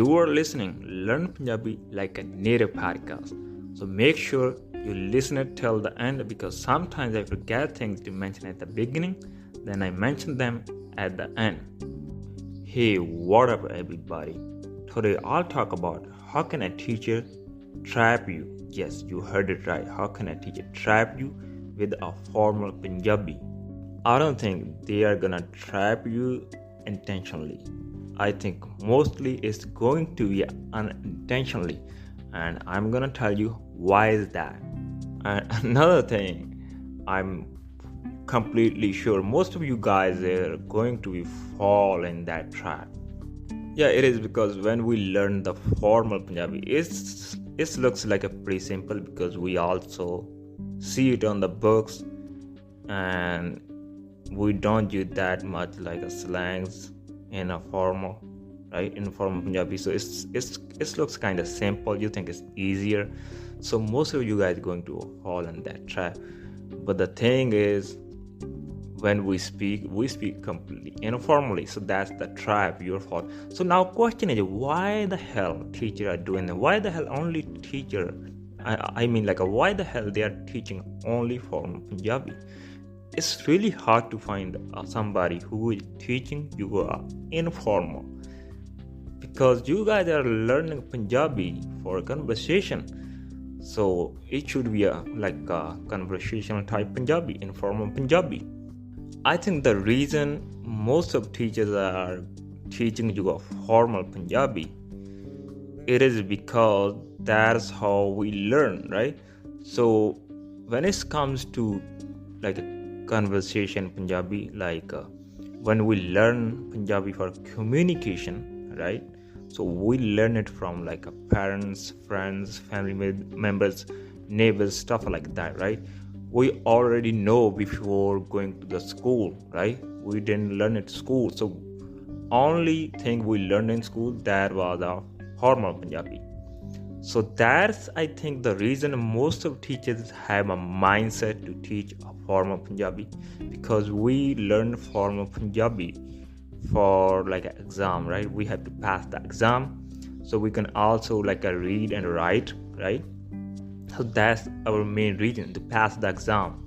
You are listening Learn Punjabi like a native podcast. So make sure you listen it till the end because sometimes I forget things to mention at the beginning, then I mention them at the end. Hey, what up everybody? Today I'll talk about how can a teacher trap you. Yes, you heard it right. How can a teacher trap you with a formal Punjabi? I don't think they are gonna trap you intentionally. I think mostly it's going to be unintentionally, and I'm gonna tell you why is that. And another thing, I'm completely sure most of you guys are going to be fall in that trap. Yeah, it is because when we learn the formal Punjabi, it looks like a pretty simple because we also see it on the books and we don't use that much like a slangs in a formal, right? Informal Punjabi. So it looks kind of simple. You think it's easier. So most of you guys are going to fall in that trap. But the thing is, when we speak completely informally. So that's the trap, your fault. So now question is, why the hell teacher are doing that? Why the hell only teacher? I mean like why the hell they are teaching only formal Punjabi? It's really hard to find somebody who is teaching you informal because you guys are learning Punjabi for a conversation. So it should be like a conversational type Punjabi, informal Punjabi. I think the reason most of teachers are teaching you a formal Punjabi, it is because that's how we learn, right? So when it comes to like a conversation Punjabi, like when we learn Punjabi for communication, right? So we learn it from like parents, friends, family members, neighbors, stuff like that, right? We already know before going to the school, right? We didn't learn at school. So only thing we learned in school, that was a formal Punjabi. So that's, I think, the reason most of teachers have a mindset to teach a formal Punjabi, because we learn formal Punjabi for like an exam, right? We have to pass the exam, so we can also like read and write, right? So that's our main reason, to pass the exam.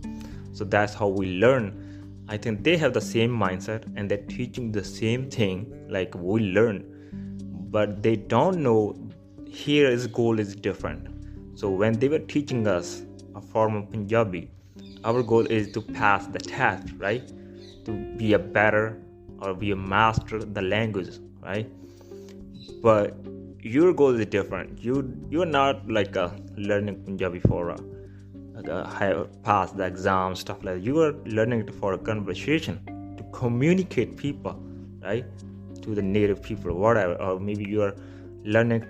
So that's how we learn. I think they have the same mindset and they're teaching the same thing like we learn, but they don't know here his goal is different. So when they were teaching us a form of Punjabi, our goal is to pass the test, right? To be a better or be a master of the language, right? But your goal is different. You're not like learning Punjabi for pass the exam, stuff like that. You are learning it for a conversation, to communicate people, right? To the native people, whatever. Or maybe you are learning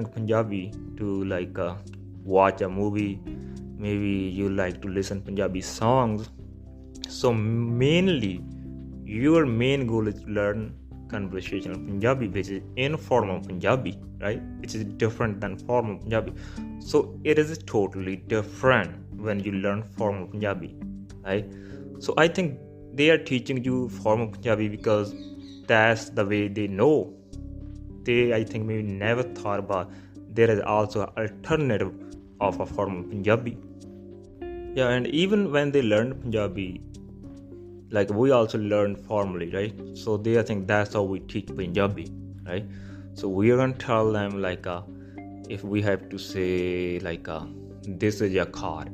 Punjabi to like watch a movie. Maybe you like to listen Punjabi songs. So mainly your main goal is to learn conversational Punjabi, which is informal Punjabi, right? Which is different than formal Punjabi. So it is totally different when you learn formal Punjabi, right? So I think they are teaching you formal Punjabi because that's the way they know. They, I think, maybe never thought about there is also an alternative of a formal Punjabi. Yeah, and even when they learn Punjabi, like we also learn formally, right? So they think that's how we teach Punjabi, right? So we are gonna tell them like if we have to say like this is a car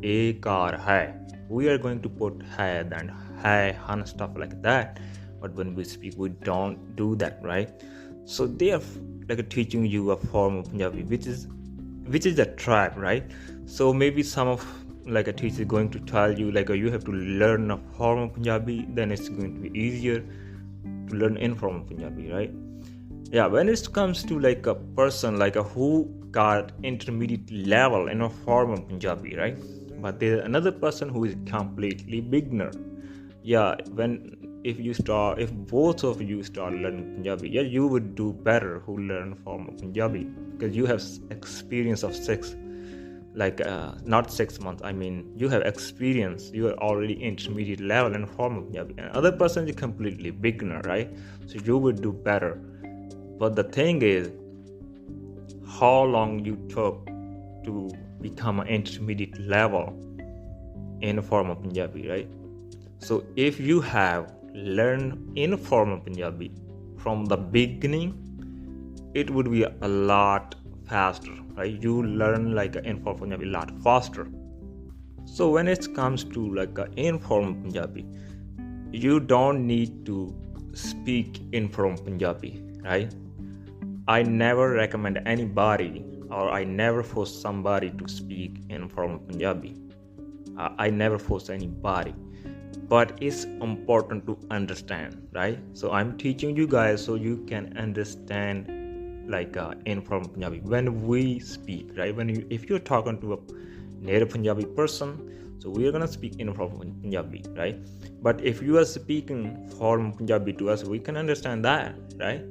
hai, we are going to put hai, then hai, han, stuff like that. But when we speak, we don't do that, right? So they are like teaching you a form of Punjabi, which is a trap, right? So maybe some of like a teacher is going to tell you like you have to learn a form of Punjabi, then it's going to be easier to learn informal Punjabi, right? Yeah, when it comes to like a person like who got intermediate level in a form of Punjabi, right? But there's another person who is completely beginner. Yeah, if both of you start learning Punjabi, yeah, you would do better who learn formal Punjabi because you have experience of not 6 months. I mean, you have experience. You are already intermediate level in formal Punjabi. And other person is completely beginner, right? So you would do better But the thing is, how long you took to become an intermediate level in formal Punjabi, right? So if you have learned informal Punjabi from the beginning, it would be a lot faster, right? You learn like an informal Punjabi a lot faster. So when it comes to like an informal Punjabi, you don't need to speak informal Punjabi, right? I never recommend anybody, or I never force somebody to speak informal Punjabi. I never force anybody, but it's important to understand, right? So I'm teaching you guys so you can understand like informal Punjabi when we speak, right? If you're talking to a native Punjabi person, so we're gonna speak informal Punjabi, right? But if you are speaking formal Punjabi to us, we can understand that, right?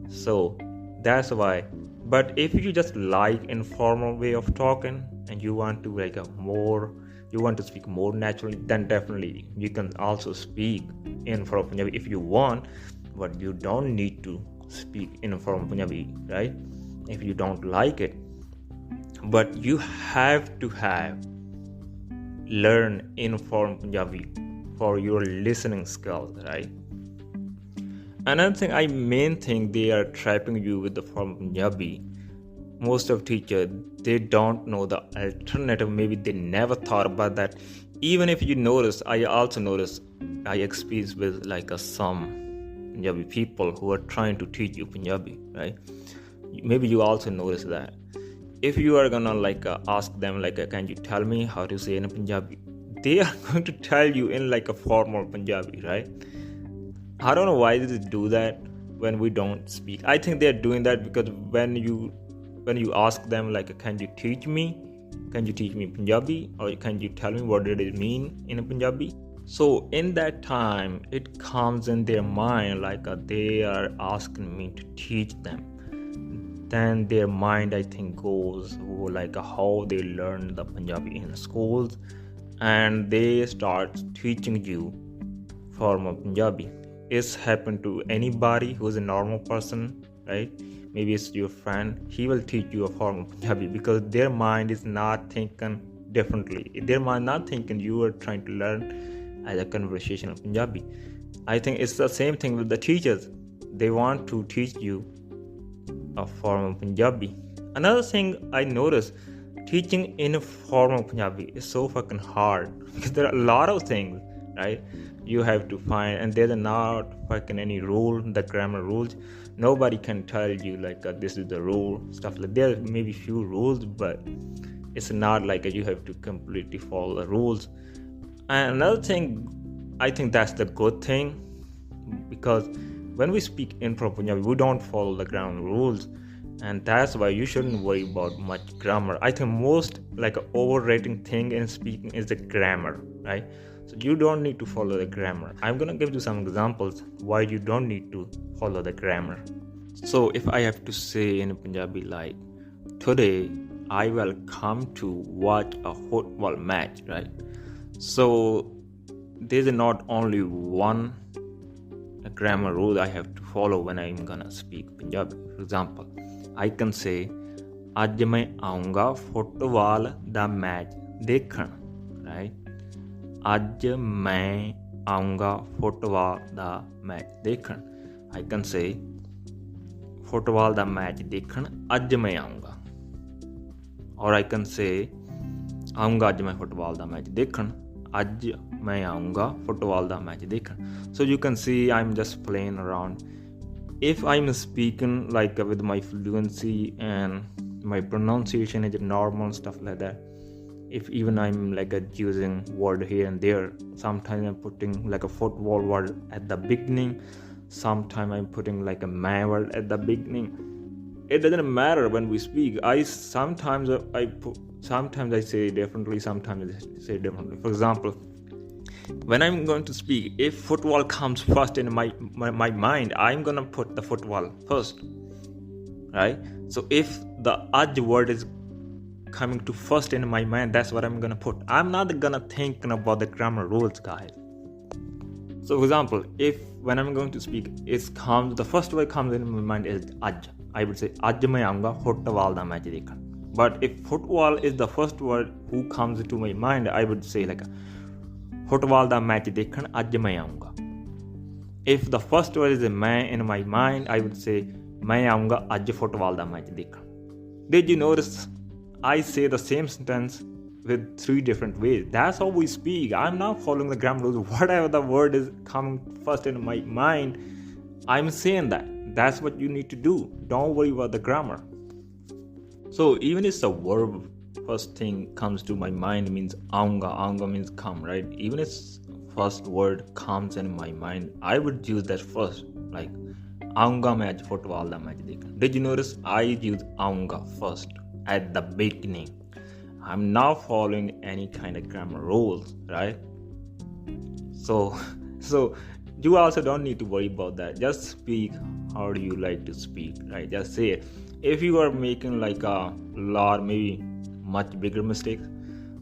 So that's why. But if you just like informal way of talking and you want to speak more naturally, then definitely you can also speak informal Punjabi if you want, but you don't need to speak informal Punjabi, right? If you don't like it. But you have to learn informal Punjabi for your listening skills, right? Another main thing they are trapping you with the formal Punjabi. Most of teachers, they don't know the alternative. Maybe they never thought about that. Even if you notice, I also notice, I experience with like some Punjabi people who are trying to teach you Punjabi, right? Maybe you also notice that. If you are gonna ask them can you tell me how to say in Punjabi, they are going to tell you in like a formal Punjabi, right? I don't know why they do that when we don't speak. I think they're doing that because when you ask them can you teach me Punjabi, or can you tell me what did it mean in Punjabi, so in that time it comes in their mind they are asking me to teach them. Then their mind I think goes how they learn the Punjabi in schools, and they start teaching you formal Punjabi. It's happened to anybody who's a normal person, right? Maybe it's your friend, he will teach you a formal Punjabi because their mind is not thinking differently. Their mind not thinking you are trying to learn as a conversational Punjabi. I think it's the same thing with the teachers. They want to teach you a formal Punjabi. Another thing I noticed, teaching in a formal Punjabi is so fucking hard because there are a lot of things, right? You have to find, and there's not fucking any rule, the grammar rules. Nobody can tell you this is the rule, stuff like there may be few rules, but it's not you have to completely follow the rules. And another thing, I think that's the good thing, because when we speak in Punjabi, we don't follow the grammar rules, and that's why you shouldn't worry about much grammar. I think most overrating thing in speaking is the grammar, right? So you don't need to follow the grammar. I'm gonna give you some examples why you don't need to follow the grammar. So if I have to say in Punjabi today I will come to watch a football match, right? So there's not only one grammar rule I have to follow when I'm gonna speak Punjabi. For example, I can say ਅੱਜ मैं आऊँगा football दा match देखण, right? ਅੱਜ मैं आऊँगा football दा match देखण. I can say फुटबाल दा मैच देखण ਅੱਜ मैं आऊँगा, or I can say आऊँगा ਅੱਜ मैं फुटबाल दा मैच देखण ਅੱਜ मैं आऊँगा फुटबाल दा मैच देखण. So you can see I'm just playing around. If I'm speaking with my fluency and my pronunciation is normal, stuff like that, if even I'm using word here and there, sometimes I'm putting a football word at the beginning, sometimes I'm putting a man word at the beginning. It doesn't matter when we speak. Sometimes I say it differently, sometimes I say it differently. For example, when I'm going to speak, if football comes first in my mind, I'm gonna put the football first, right? So if the aj word is coming to first in my mind, that's what I'm gonna put. I'm not gonna think about the grammar rules, guys. So for example, if when I'm going to speak, the first word comes in my mind is aj. I would say aj main aunga football da match dekhan. But if football is the first word who comes into my mind, I would say like football da match dekhan aj main aunga. If the first word is main in my mind, I would say main aunga aj football da match dekhan. Did you notice I say the same sentence with 3 different ways? That's how we speak. I'm not following the grammar rules. Whatever the word is coming first in my mind, I'm saying that. That's what you need to do. Don't worry about the grammar. So even if the verb first thing comes to my mind means aunga means come, right? Even if first word comes in my mind, I would use that first, like aunga main aaj football da match dekhan. Did you notice I use aunga first at the beginning? I'm not following any kind of grammar rules, right? So you also don't need to worry about that. Just speak how do you like to speak, right? Just say it. If you are making like a lot, maybe much bigger mistakes,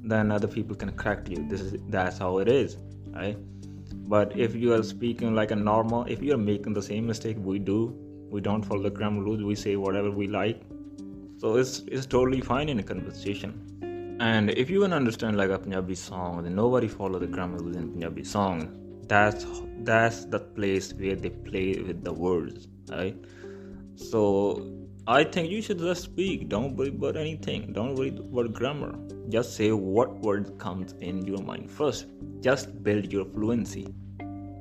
then other people can correct you. That's how it is, right? But if you are speaking like a normal, if you are making the same mistake we don't follow the grammar rules, we say whatever we like. So it's totally fine in a conversation. And if you want to understand like a Punjabi song, then nobody follow the grammar rules in Punjabi song. That's the place where they play with the words, right? So I think you should just speak. Don't worry about anything. Don't worry about grammar. Just say what word comes in your mind first. Just build your fluency.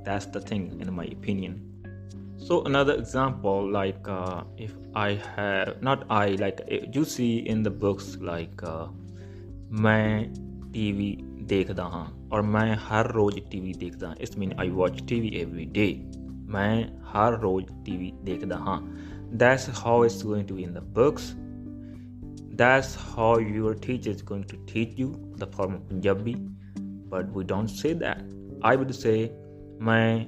That's the thing, in my opinion. So another example, like if I have, not I, like you see in the books like मैं TV देखदा हाँ और मैं हर रोज TV देखदा. It means I watch TV every day. मैं हर रोज TV देखदा हाँ. That's how it's going to be in the books. That's how your teacher is going to teach you the formal Punjabi. But we don't say that. I would say मैं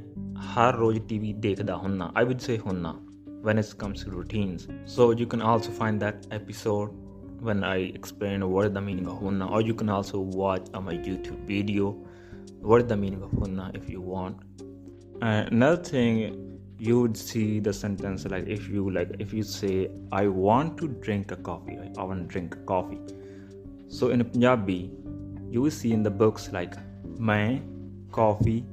हर रोज TV देखदा हुन्ना. I would say हुन्ना when it comes to routines. So you can also find that episode when I explain what is the meaning of hunna, or you can also watch my YouTube video what is the meaning of hunna if you want. Another thing, you would see the sentence like if you say I want to drink a coffee, right? I want to drink a coffee. So in Punjabi you will see in the books like मैं coffee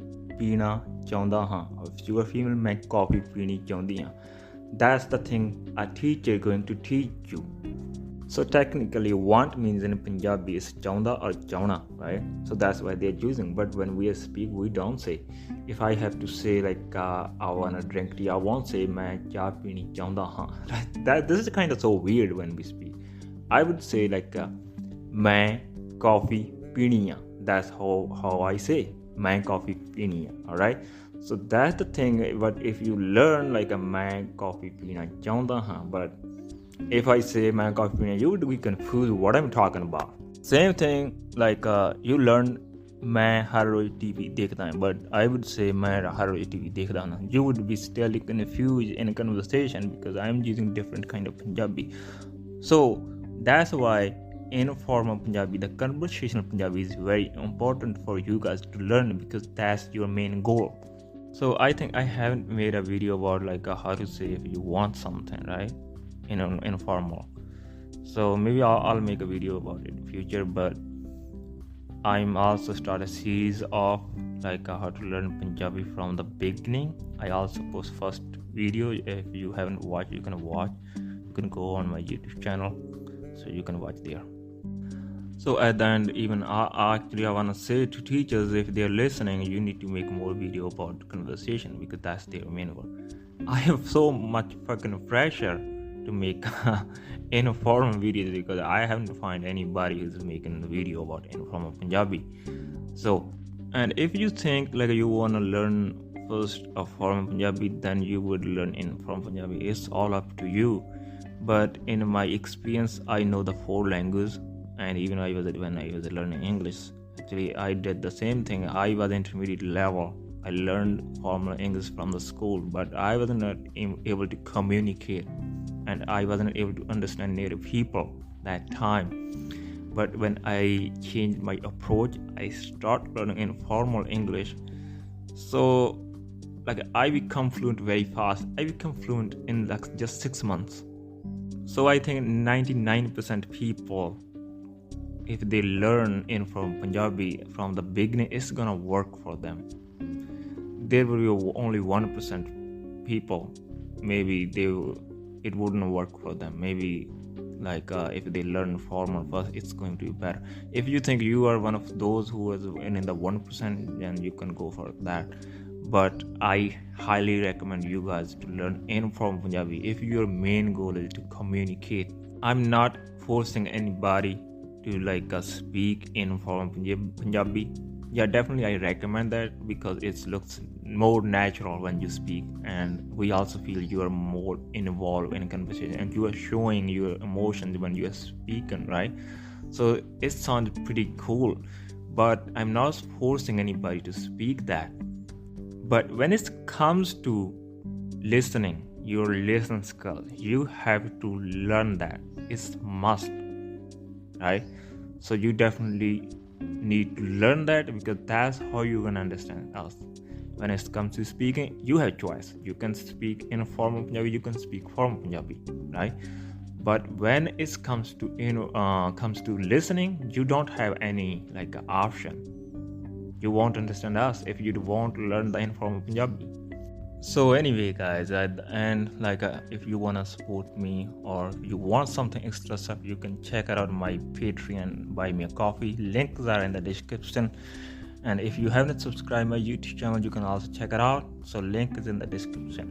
पीना चाहता हाँ. If you are female, मैं coffee पीनी चाहती हाँ. That's the thing a teacher is going to teach you. So technically want means in Punjabi is chaunda or chauna, right? So that's why they're using. But when we speak, we don't say. If I have to say like I want to drink tea, I won't say main cha peeni chaunda haan. Right? This is kind of so weird when we speak. I would say like main coffee peeni hai. That's how I say main coffee peeni hai. All right? So that's the thing. But if you learn like a main coffee peena chaunda haan, but if I say main coffee peena, you would be confused what I'm talking about. Same thing like you learn मैं हर रोज TV देखता हूँ, but I would say मैं हर रोज TV देखता हूँ. You would be still confused in a conversation because I'm using different kind of Punjabi. So that's why informal Punjabi, the conversational Punjabi is very important for you guys to learn because that's your main goal. So I think I haven't made a video about like how to say if you want something, right? Informal. So maybe I'll make a video about it in the future, but I'm also start a series of like how to learn Punjabi from the beginning. I also post first video. If you haven't watched, you can watch. You can go on my YouTube channel, so you can watch there. So at the end, even I want to say to teachers, if they're listening, you need to make more video about conversation because that's their main goal. I have so much fucking pressure to make informal videos because I haven't found anybody who's making a video about informal Punjabi. So, and if you think like you want to learn first of formal Punjabi, then you would learn informal Punjabi. It's all up to you. But in my experience, I know the 4 languages, and even when I was learning English, actually I did the same thing. I was intermediate level. I learned formal English from the school, but I wasn't able to communicate. And I wasn't able to understand native people that time. But when I changed my approach, I started learning informal English. So like I become fluent very fast. I become fluent in like just 6 months. So I think 99% people, if they learn from Punjabi from the beginning, it's gonna work for them. There will be only 1% people, maybe it wouldn't work for them. Maybe like if they learn formal first, it's going to be better. If you think you are one of those who is in the 1%, then you can go for that. But I highly recommend you guys to learn informal Punjabi if your main goal is to communicate. I'm not forcing anybody to like speak informal Punjabi. Yeah, definitely I recommend that because it looks more natural when you speak, and we also feel you are more involved in conversation and you are showing your emotions when you are speaking, right? So it sounds pretty cool, but I'm not forcing anybody to speak that. But when it comes to listening, your listening skill, you have to learn that. It's must, right? So you definitely need to learn that because that's how you're gonna understand us. When it comes to speaking, you have choice. You can speak in formal Punjabi, you can speak formal Punjabi, right? But when it comes to listening, you don't have any like option. You won't understand us if you won't learn the informal Punjabi. So anyway guys, at the end, like if you want to support me or you want something extra stuff, you can check out my Patreon, buy me a coffee. Links are in the description. And if you haven't subscribed my YouTube channel, you can also check it out. So link is in the description.